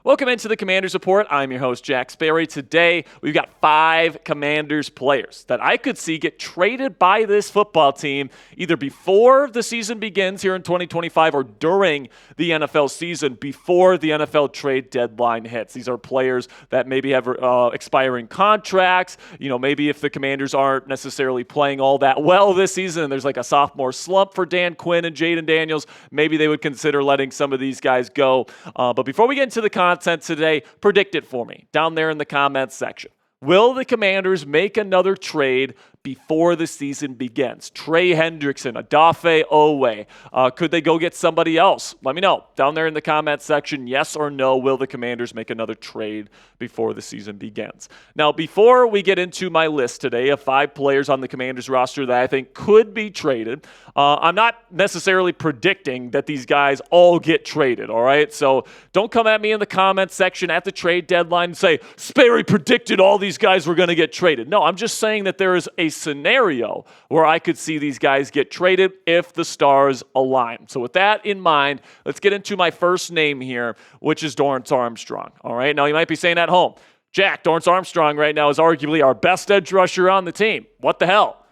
Welcome into the Commanders Report. I'm your host, Jack Sperry. Today, we've got 5 Commanders players that I could see get traded by this football team either before the season begins here in 2025 or during the NFL season before the NFL trade deadline hits. These are players that maybe have expiring contracts. You know, maybe if the Commanders aren't necessarily playing all that well this season and there's like a sophomore slump for Dan Quinn and Jaden Daniels, maybe they would consider letting some of these guys go. But before we get into the content today, predict it for me down there in the comments section. Will the Commanders make another trade before the season begins? Trey Hendrickson, Adafe Owe. Could they go get somebody else? Let me know down there in the comments section. Yes or no, will the Commanders make another trade before the season begins? Now, before we get into my list today of 5 players on the Commanders roster that I think could be traded, I'm not necessarily predicting that these guys all get traded, all right? So don't come at me in the comments section at the trade deadline and say, Sperry predicted all these guys were going to get traded. No, I'm just saying that there is a scenario where I could see these guys get traded if the stars align. So with that in mind, let's get into my first name here, which is Dorance Armstrong. All right, now you might be saying at home, Jack, Dorance Armstrong right now is arguably our best edge rusher on the team. What the hell?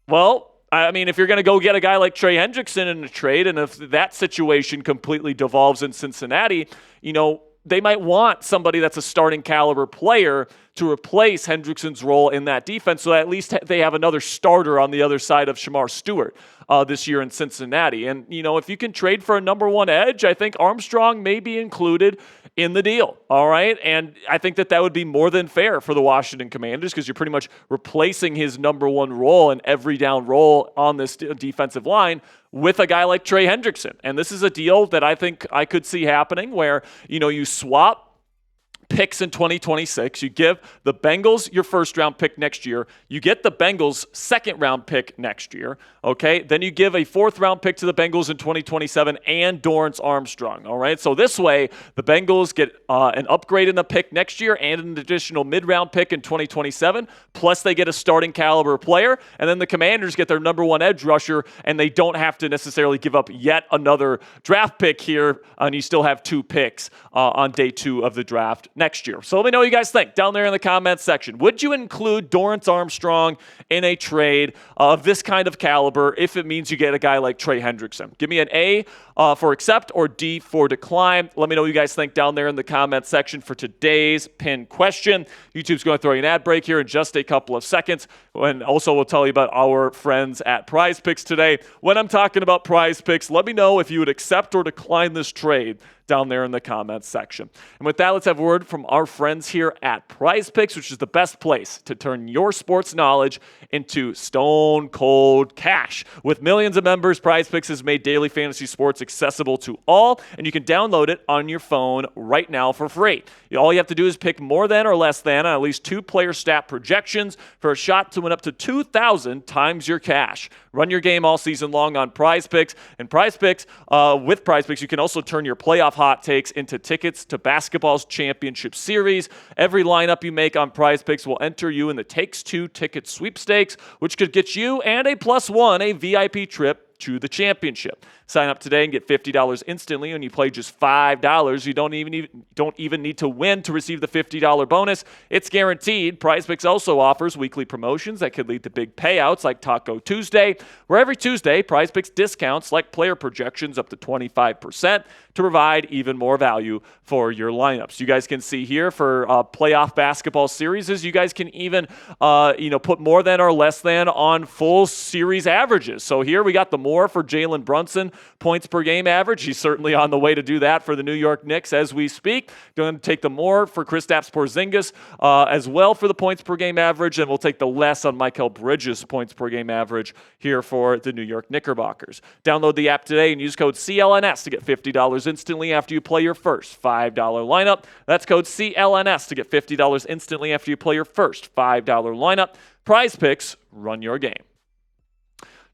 Well, I mean, if you're going to go get a guy like Trey Hendrickson in a trade, and if that situation completely devolves in Cincinnati, you know, they might want somebody that's a starting caliber player to replace Hendrickson's role in that defense, so at least they have another starter on the other side of Shamar Stewart this year in Cincinnati. And, you know, if you can trade for a number 1 edge, I think Armstrong may be included in the deal, all right? And I think that would be more than fair for the Washington Commanders because you're pretty much replacing his number 1 role and every down role on this defensive line with a guy like Trey Hendrickson. And this is a deal that I think I could see happening where, you know, you swap picks in 2026. You give the Bengals your first-round pick next year. You get the Bengals' second-round pick next year, okay? Then you give a fourth-round pick to the Bengals in 2027 and Dorance Armstrong, all right? So this way, the Bengals get an upgrade in the pick next year and an additional mid-round pick in 2027, plus they get a starting caliber player, and then the Commanders get their number 1 edge rusher, and they don't have to necessarily give up yet another draft pick here, and you still have 2 picks on day 2 of the draft next year. So let me know what you guys think down there in the comments section. Would you include Dorance Armstrong in a trade of this kind of caliber if it means you get a guy like Trey Hendrickson? Give me an A for accept or D for decline. Let me know what you guys think down there in the comments section for today's pinned question. YouTube's going to throw you an ad break here in just a couple of seconds. And also we'll tell you about our friends at Prize Picks today. When I'm talking about Prize Picks, let me know if you would accept or decline this trade down there in the comments section. And with that, let's have a word from our friends here at Prize Picks, which is the best place to turn your sports knowledge into stone cold cash. With millions of members, Prize Picks has made daily fantasy sports accessible to all, and you can download it on your phone right now for free. All you have to do is pick more than or less than on at least 2 player stat projections for a shot to win up to 2,000 times your cash. Run your game all season long on Prize Picks, and Prize Picks, with Prize Picks, you can also turn your playoff hot takes into tickets to basketball's championship series. Every lineup you make on Prize Picks will enter you in the Takes 2 ticket sweepstakes, which could get you and a +1 a VIP trip to the championship. Sign up today and get $50 instantly when you play just $5. You don't even need to win to receive the $50 bonus. It's guaranteed. Prize Picks also offers weekly promotions that could lead to big payouts like Taco Tuesday, where every Tuesday, Prize Picks discounts like player projections up to 25% to provide even more value for your lineups. You guys can see here for playoff basketball series, you guys can even put more than or less than on full series averages. So here we got the more for Jalen Brunson points per game average. He's certainly on the way to do that for the New York Knicks as we speak. Going to take the more for Kristaps Porzingis as well for the points per game average, and we'll take the less on Mikal Bridges' points per game average here for the New York Knickerbockers. Download the app today and use code CLNS to get $50 instantly after you play your first $5 lineup. That's code CLNS to get $50 instantly after you play your first $5 lineup. Prize Picks, run your game.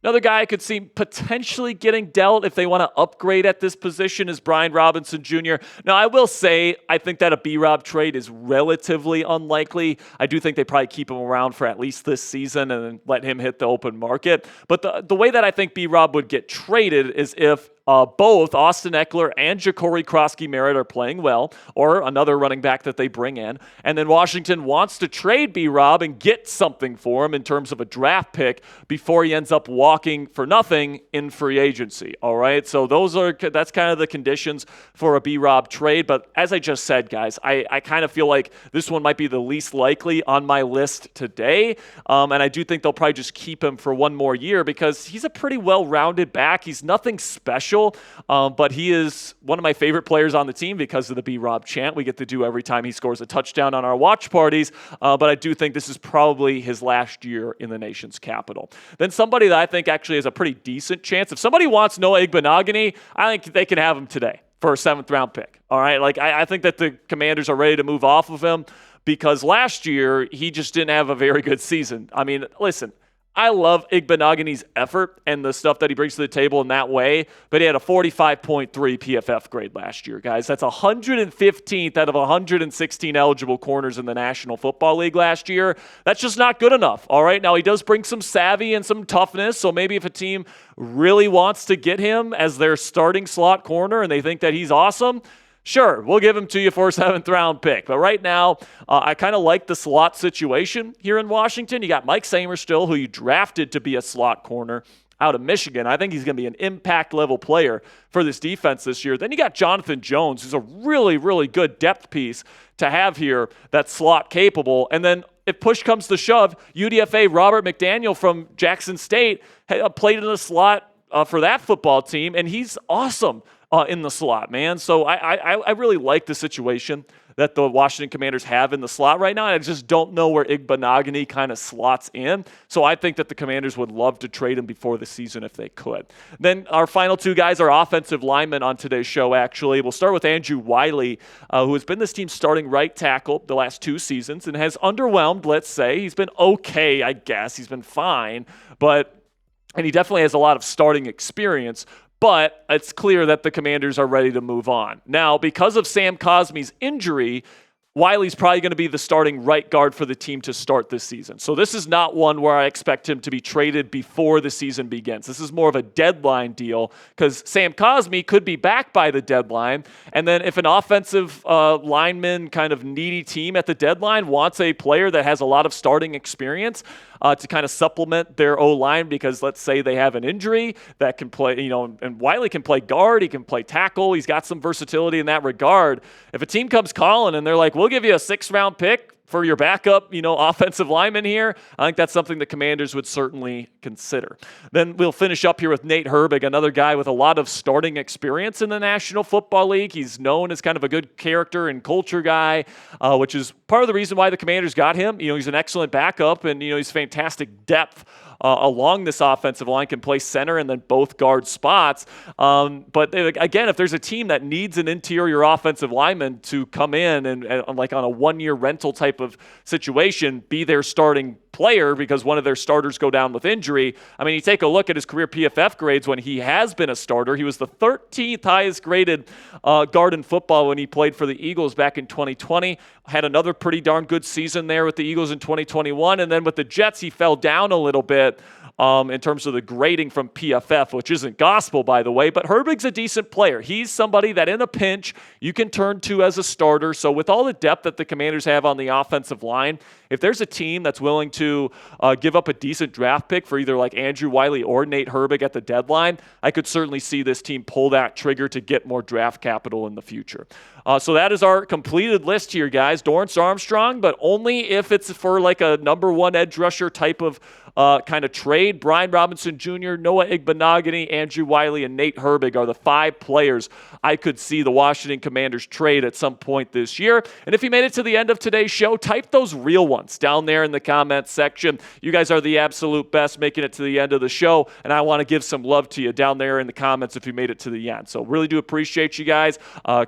Another guy I could see potentially getting dealt if they want to upgrade at this position is Brian Robinson Jr. Now, I will say I think that a B-Rob trade is relatively unlikely. I do think they probably keep him around for at least this season and then let him hit the open market. But the way that I think B-Rob would get traded is if both Austin Eckler and Jacory Croskey-Merritt are playing well, or another running back that they bring in, and then Washington wants to trade B-Rob and get something for him in terms of a draft pick before he ends up walking for nothing in free agency. All right, so that's kind of the conditions for a B-Rob trade. But as I just said, guys, I kind of feel like this one might be the least likely on my list today, and I do think they'll probably just keep him for one more year because he's a pretty well-rounded back. He's nothing special. But he is one of my favorite players on the team because of the B-Rob chant we get to do every time he scores a touchdown on our watch parties. But I do think this is probably his last year in the nation's capital. Then somebody that I think actually has a pretty decent chance. If somebody wants Noah Igbenogany, I think they can have him today for a 7th-round pick. All right, I think that the Commanders are ready to move off of him because last year he just didn't have a very good season. I mean, listen, I love Igbenogany's effort and the stuff that he brings to the table in that way, but he had a 45.3 PFF grade last year, guys. That's 115th out of 116 eligible corners in the National Football League last year. That's just not good enough, all right? Now, he does bring some savvy and some toughness, so maybe if a team really wants to get him as their starting slot corner and they think that he's awesome, sure, we'll give him to you for a 7th-round pick. But right now, I kind of like the slot situation here in Washington. You got Mike Sainristil, who you drafted to be a slot corner out of Michigan. I think he's going to be an impact-level player for this defense this year. Then you got Jonathan Jones, who's a really, really good depth piece to have here that's slot-capable. And then if push comes to shove, UDFA Robert McDaniel from Jackson State played in the slot for that football team, and he's awesome in the slot, man. So I really like the situation that the Washington Commanders have in the slot right now. I just don't know where Igbenogany kind of slots in. So I think that the Commanders would love to trade him before the season if they could. Then our final two guys are offensive linemen on today's show, actually. We'll start with Andrew Wiley, who has been this team's starting right tackle the last 2 seasons and has underwhelmed, let's say. He's been okay, I guess. He's been fine, and he definitely has a lot of starting experience. But it's clear that the Commanders are ready to move on. Now, because of Sam Cosmi's injury, Wiley's probably going to be the starting right guard for the team to start this season. So this is not one where I expect him to be traded before the season begins. This is more of a deadline deal because Sam Cosmi could be back by the deadline. And then if an offensive lineman kind of needy team at the deadline wants a player that has a lot of starting experience to kind of supplement their O-line because let's say they have an injury that can play, and Wiley can play guard, he can play tackle, he's got some versatility in that regard. If a team comes calling and they're like, we'll give you a 6th-round pick for your backup, offensive lineman here, I think that's something the Commanders would certainly consider. Then we'll finish up here with Nate Herbig, another guy with a lot of starting experience in the National Football League. He's known as kind of a good character and culture guy, which is part of the reason why the Commanders got him. He's an excellent backup, and he's fantastic depth along this offensive line, can play center and then both guard spots. But again, if there's a team that needs an interior offensive lineman to come in and like on a 1-year rental type of situation, be their starting player because one of their starters go down with injury. I mean, you take a look at his career PFF grades when he has been a starter. He was the 13th highest graded guard in football when he played for the Eagles back in 2020. Had another pretty darn good season there with the Eagles in 2021. And then with the Jets, he fell down a little bit in terms of the grading from PFF, which isn't gospel, by the way. But Herbig's a decent player. He's somebody that in a pinch you can turn to as a starter. So with all the depth that the Commanders have on the offensive line, if there's a team that's willing to give up a decent draft pick for either like Andrew Wiley or Nate Herbig at the deadline, I could certainly see this team pull that trigger to get more draft capital in the future. So that is our completed list here, guys. Dorance Armstrong, but only if it's for like a number 1 edge rusher type of kind of trade. Brian Robinson Jr., Noah Igbenogany, Andrew Wiley, and Nate Herbig are the 5 players I could see the Washington Commanders trade at some point this year. And if you made it to the end of today's show, type those real ones down there in the comments section. You guys are the absolute best making it to the end of the show, and I want to give some love to you down there in the comments if you made it to the end. So really do appreciate you guys.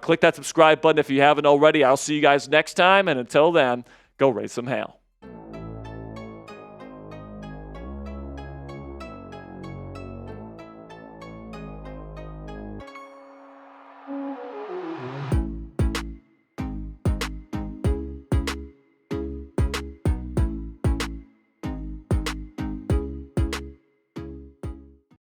Click that subscribe button if you haven't already. I'll see you guys next time, and until then, go raise some hail.